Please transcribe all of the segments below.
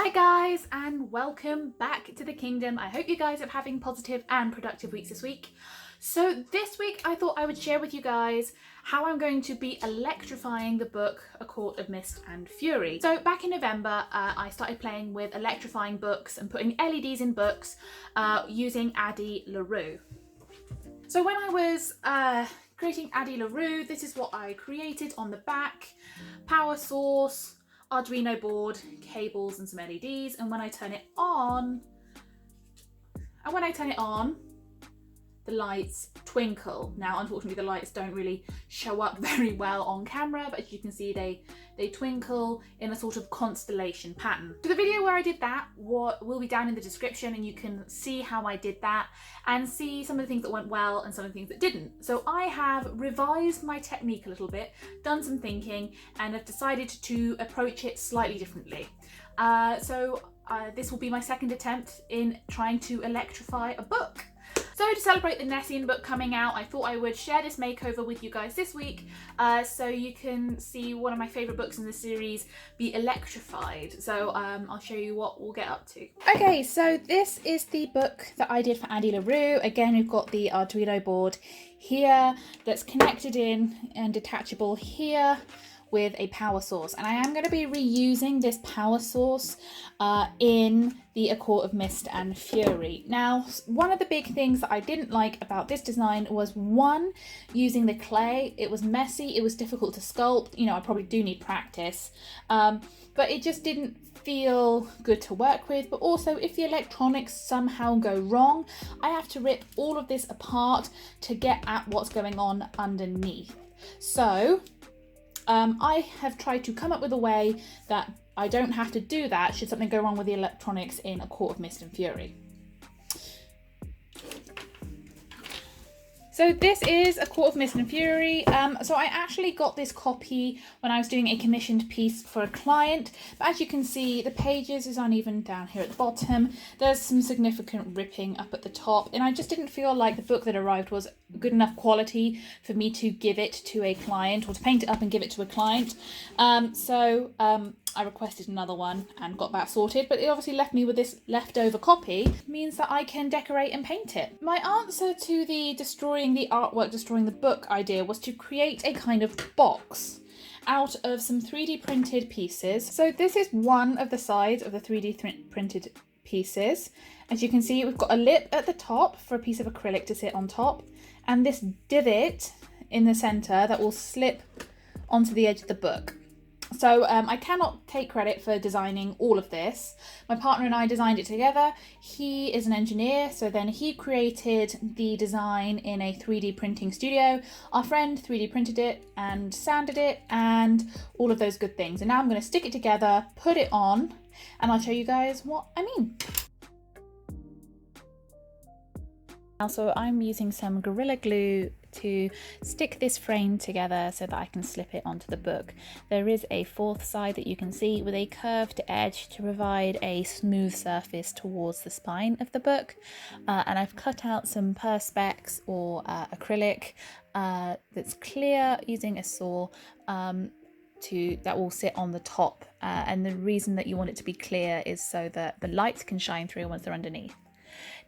Hi guys, and welcome back to the kingdom. I hope you guys are having positive and productive weeks this week. So this week I thought I would share with you guys how I'm going to be electrifying the book A Court of Mist and Fury. So back in November I started playing with electrifying books and putting LEDs in books using Addie LaRue. So when I was creating Addie LaRue, this is what I created on the back: power source, Arduino board, cables and some LEDs, and when I turn it on, the lights twinkle. Now unfortunately the lights don't really show up very well on camera, but as you can see they twinkle in a sort of constellation pattern. So the video where I did that will be down in the description, and you can see how I did that and see some of the things that went well and some of the things that didn't. So I have revised my technique a little bit, done some thinking, and have decided to approach it slightly differently. This will be my second attempt in trying to electrify a book. So to celebrate the Nessian book coming out, I thought I would share this makeover with you guys this week so you can see one of my favourite books in the series be electrified. So I'll show you what we'll get up to. Okay, so this is the book that I did for Addie LaRue. Again, we've got the Arduino board here that's connected in and detachable here with a power source, and I am going to be reusing this power source in the A Court of Mist and Fury. Now, one of the big things that I didn't like about this design was, one, using the clay. It was messy, it was difficult to sculpt. You know, I probably do need practice, but it just didn't feel good to work with. But also, if the electronics somehow go wrong, I have to rip all of this apart to get at what's going on underneath. So I have tried to come up with a way that I don't have to do that should something go wrong with the electronics in A Court of Mist and Fury. So this is A Court of Mist and Fury. So I actually got this copy when I was doing a commissioned piece for a client. But as you can see, the pages is uneven down here at the bottom. There's some significant ripping up at the top. And I just didn't feel like the book that arrived was good enough quality for me to give it to a client, or to paint it up and give it to a client. I requested another one and got that sorted, but it obviously left me with this leftover copy. Means that I can decorate and paint it. My answer to the destroying the artwork, destroying the book idea was to create a kind of box out of some 3D printed pieces. So this is one of the sides of the 3D printed pieces. As you can see, we've got a lip at the top for a piece of acrylic to sit on top, and this divot in the center that will slip onto the edge of the book. So I cannot take credit for designing all of this. My partner and I designed it together. He is an engineer, so then he created the design in a 3D printing studio. Our friend 3D printed it and sanded it and all of those good things. And now I'm going to stick it together, put it on, and I'll show you guys what I mean. Also, I'm using some Gorilla Glue to stick this frame together so that I can slip it onto the book. There is a fourth side that you can see with a curved edge to provide a smooth surface towards the spine of the book, and I've cut out some perspex or acrylic that's clear using a saw that will sit on the top, and the reason that you want it to be clear is so that the lights can shine through once they're underneath.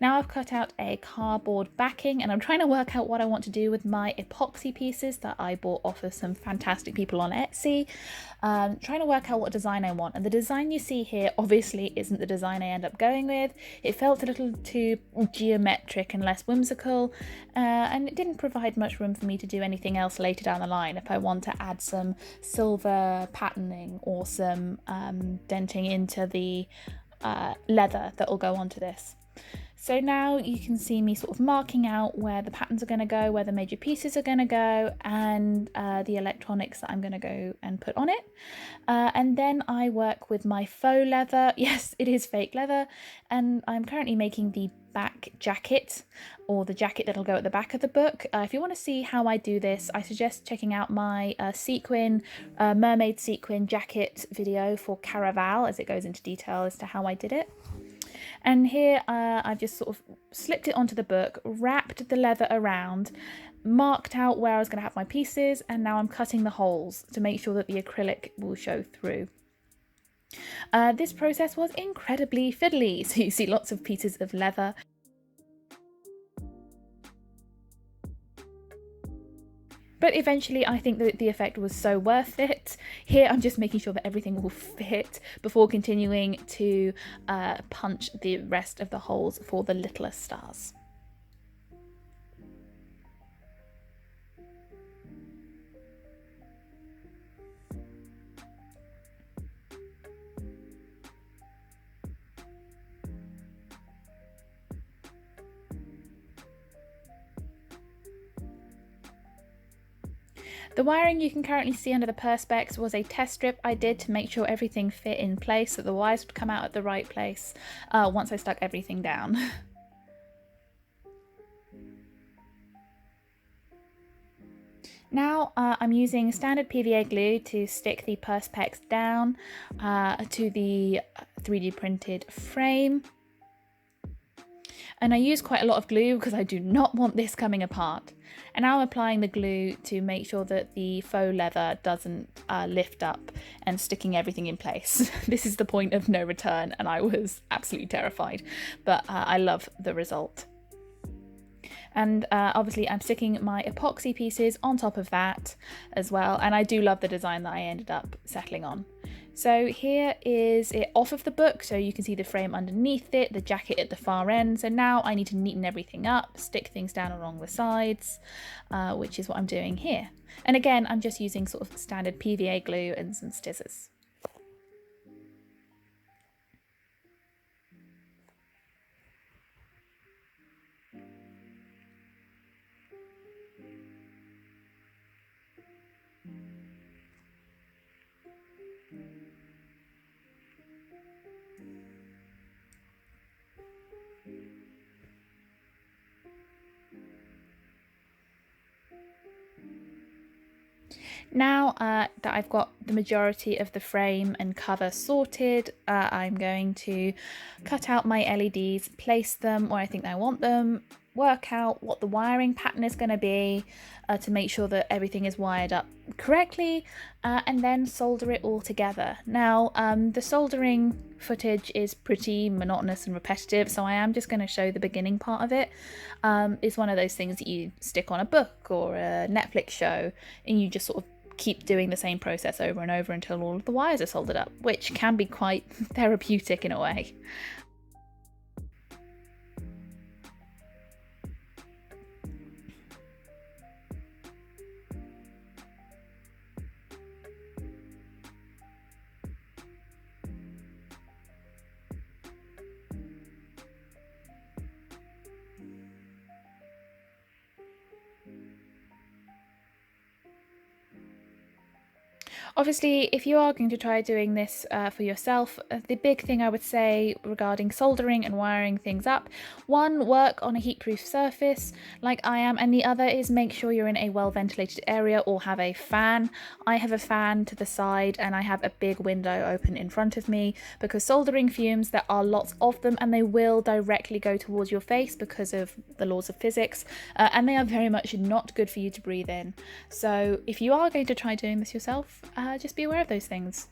Now I've cut out a cardboard backing, and I'm trying to work out what I want to do with my epoxy pieces that I bought off of some fantastic people on Etsy. Trying to work out what design I want, and the design you see here obviously isn't the design I end up going with. It felt a little too geometric and less whimsical, and it didn't provide much room for me to do anything else later down the line if I want to add some silver patterning or some denting into the leather that will go onto this. So now you can see me sort of marking out where the patterns are going to go, where the major pieces are going to go, and the electronics that I'm going to go and put on it. And then I work with my faux leather. Yes, it is fake leather. And I'm currently making the back jacket, or the jacket that'll go at the back of the book. If you want to see how I do this, I suggest checking out my Sequin, Mermaid Sequin jacket video for Caraval, as it goes into detail as to how I did it. And here I've just sort of slipped it onto the book, wrapped the leather around, marked out where I was going to have my pieces, and now I'm cutting the holes to make sure that the acrylic will show through. This process was incredibly fiddly, so you see lots of pieces of leather. But eventually I think that the effect was so worth it. Here I'm just making sure that everything will fit before continuing to punch the rest of the holes for the littler stars. The wiring you can currently see under the perspex was a test strip I did to make sure everything fit in place, so the wires would come out at the right place once I stuck everything down. Now I'm using standard PVA glue to stick the perspex down to the 3D printed frame. And I use quite a lot of glue because I do not want this coming apart. And now I'm applying the glue to make sure that the faux leather doesn't lift up and sticking everything in place. This is the point of no return and I was absolutely terrified, but I love the result. And obviously I'm sticking my epoxy pieces on top of that as well, and I do love the design that I ended up settling on. So here is it off of the book, so you can see the frame underneath it, the jacket at the far end. So now I need to neaten everything up, stick things down along the sides, which is what I'm doing here. And again, I'm just using sort of standard PVA glue and some scissors. Now that I've got the majority of the frame and cover sorted, I'm going to cut out my LEDs, place them where I think I want them, work out what the wiring pattern is going to be to make sure that everything is wired up correctly, and then solder it all together. Now the soldering footage is pretty monotonous and repetitive, so I am just going to show the beginning part of it. It's one of those things that you stick on a book or a Netflix show and you just sort of keep doing the same process over and over until all of the wires are soldered up, which can be quite therapeutic in a way. Obviously, if you are going to try doing this for yourself, the big thing I would say regarding soldering and wiring things up, one, work on a heatproof surface like I am, and the other is make sure you're in a well ventilated area or have a fan. I have a fan to the side and I have a big window open in front of me because soldering fumes, there are lots of them and they will directly go towards your face because of the laws of physics, and they are very much not good for you to breathe in. So if you are going to try doing this yourself, just be aware of those things.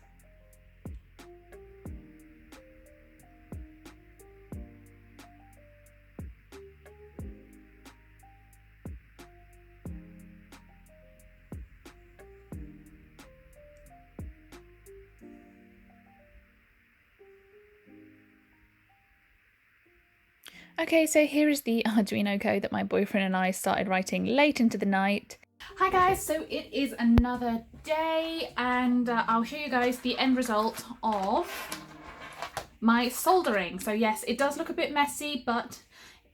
Okay, so here is the Arduino code that my boyfriend and I started writing late into the night. Hi guys, so it is another day and I'll show you guys the end result of my soldering. So yes, it does look a bit messy, but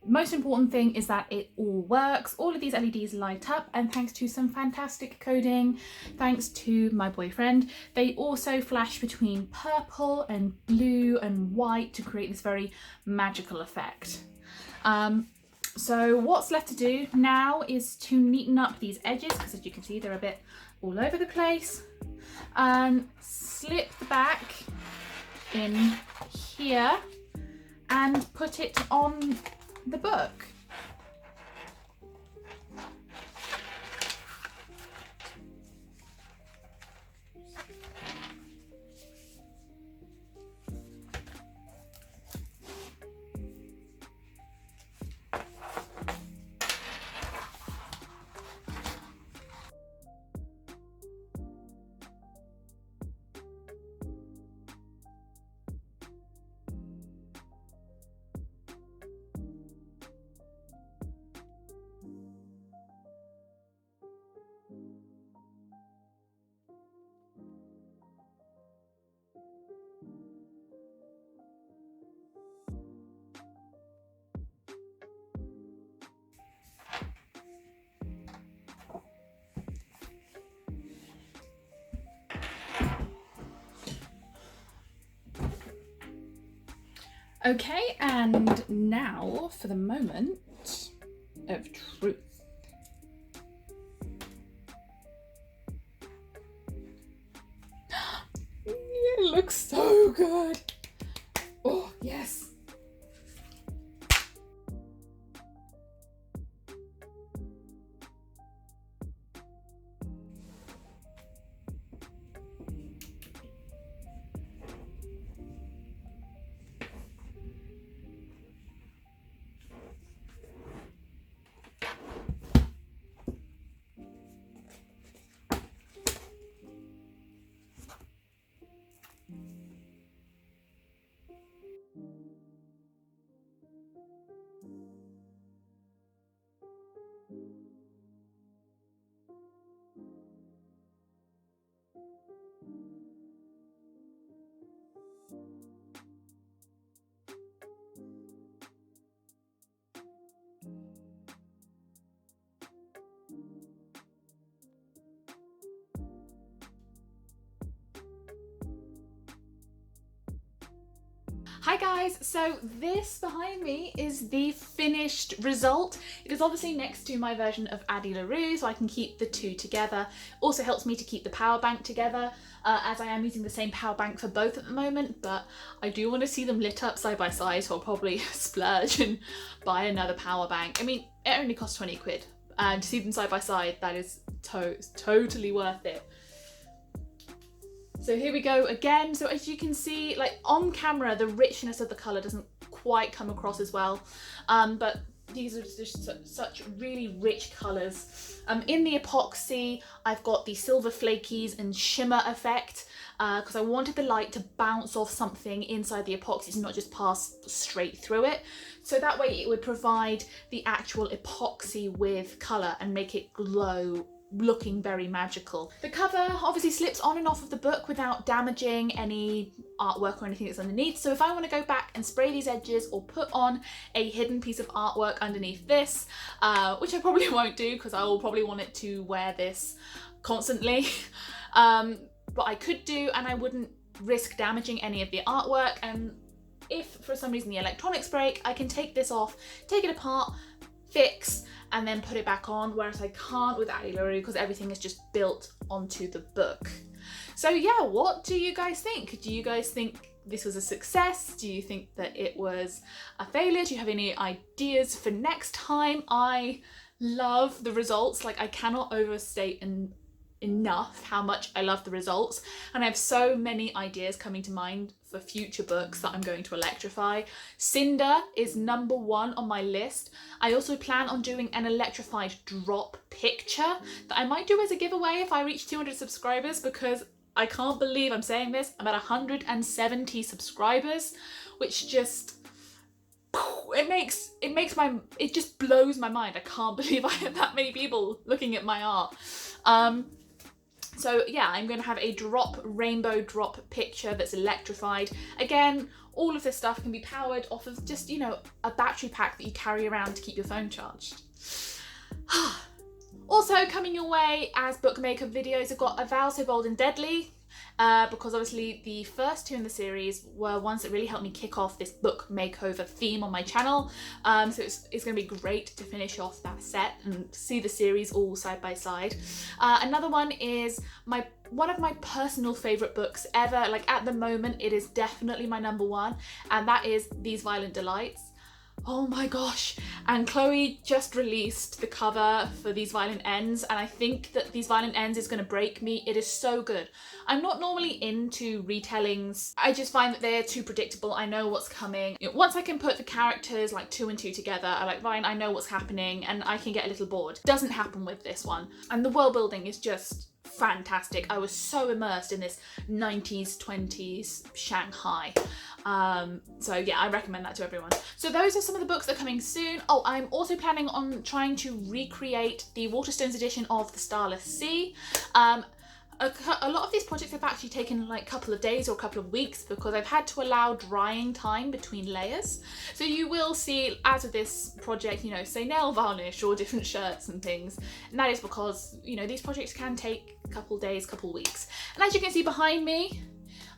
most important thing is that it all works. All of these LEDs light up, and thanks to some fantastic coding, thanks to my boyfriend, they also flash between purple and blue and white to create this very magical effect. So what's left to do now is to neaten up these edges, because as you can see they're a bit all over the place, and slip the back in here and put it on the book. Okay, and now for the moment of truth. It looks so good. Oh, yes. Hi guys, so this behind me is the finished result. It is obviously next to my version of Addie LaRue, so I can keep the two together. Also helps me to keep the power bank together, as I am using the same power bank for both at the moment, but I do want to see them lit up side by side, so I'll probably splurge and buy another power bank. I mean, it only costs 20 quid, and to see them side by side, that is totally worth it. So here we go again. So as you can see, like on camera, the richness of the colour doesn't quite come across as well. But these are just such really rich colours. In the epoxy, I've got the silver flakies and shimmer effect because I wanted the light to bounce off something inside the epoxy and not just pass straight through it. So that way it would provide the actual epoxy with colour and make it glow, looking very magical. The cover obviously slips on and off of the book without damaging any artwork or anything that's underneath. So if I want to go back and spray these edges or put on a hidden piece of artwork underneath this, which I probably won't do because I will probably want it to wear this constantly, but I could do, and I wouldn't risk damaging any of the artwork. And if for some reason the electronics break, I can take this off, take it apart, fix, and then put it back on, whereas I can't with Addie LaRue because everything is just built onto the book. So yeah, what do you guys think? Do you guys think this was a success? Do you think that it was a failure? Do you have any ideas for next time? I love the results. Like, I cannot overstate enough how much I love the results, and I have so many ideas coming to mind for future books that I'm going to electrify. Cinder is #1 on my list. I also plan on doing an electrified drop picture that I might do as a giveaway if I reach 200 subscribers, because I can't believe I'm saying this, I'm at 170 subscribers, which just it just blows my mind. I can't believe I have that many people looking at my art. So yeah, I'm going to have a rainbow drop picture that's electrified. Again, all of this stuff can be powered off of just, you know, a battery pack that you carry around to keep your phone charged. Also coming your way as book makeup videos, I've got A Vow So Bold and Deadly, because obviously the first two in the series were ones that really helped me kick off this book makeover theme on my channel. So it's going to be great to finish off that set and see the series all side by side. Another one is one of my personal favourite books ever. Like, at the moment, it is definitely my #1, and that is These Violent Delights. Oh my gosh, and Chloe just released the cover for These Violent Ends, and I think that These Violent Ends is going to break me. It is so good. I'm not normally into retellings. I just find that they're too predictable. I know what's coming. Once I can put the characters like 2 and 2 together, I'm like, fine, I know what's happening, and I can get a little bored. Doesn't happen with this one. And the world building is just fantastic. I was so immersed in this 90s, 20s Shanghai. So yeah, I recommend that to everyone. So those are some of the books that are coming soon. Oh, I'm also planning on trying to recreate the Waterstones edition of The Starless Sea. A lot of these projects have actually taken like a couple of days or a couple of weeks because I've had to allow drying time between layers. So you will see out of this project, you know, say nail varnish or different shirts and things. And that is because, you know, these projects can take a couple days, couple weeks. And as you can see behind me,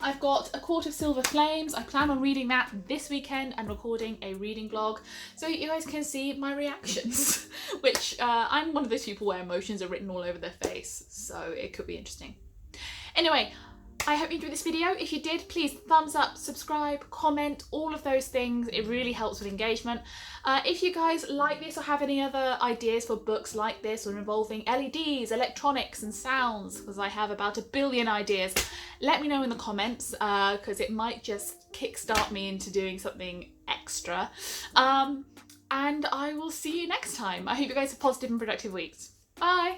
I've got A Court of Silver Flames. I plan on reading that this weekend and recording a reading vlog so you guys can see my reactions, which I'm one of those people where emotions are written all over their face, so it could be interesting. Anyway, I hope you enjoyed this video. If you did, please thumbs up, subscribe, comment, all of those things. It really helps with engagement. If you guys like this or have any other ideas for books like this or involving LEDs, electronics and sounds, because I have about 1 billion ideas, let me know in the comments because it might just kickstart me into doing something extra. And I will see you next time. I hope you guys have positive and productive weeks. Bye!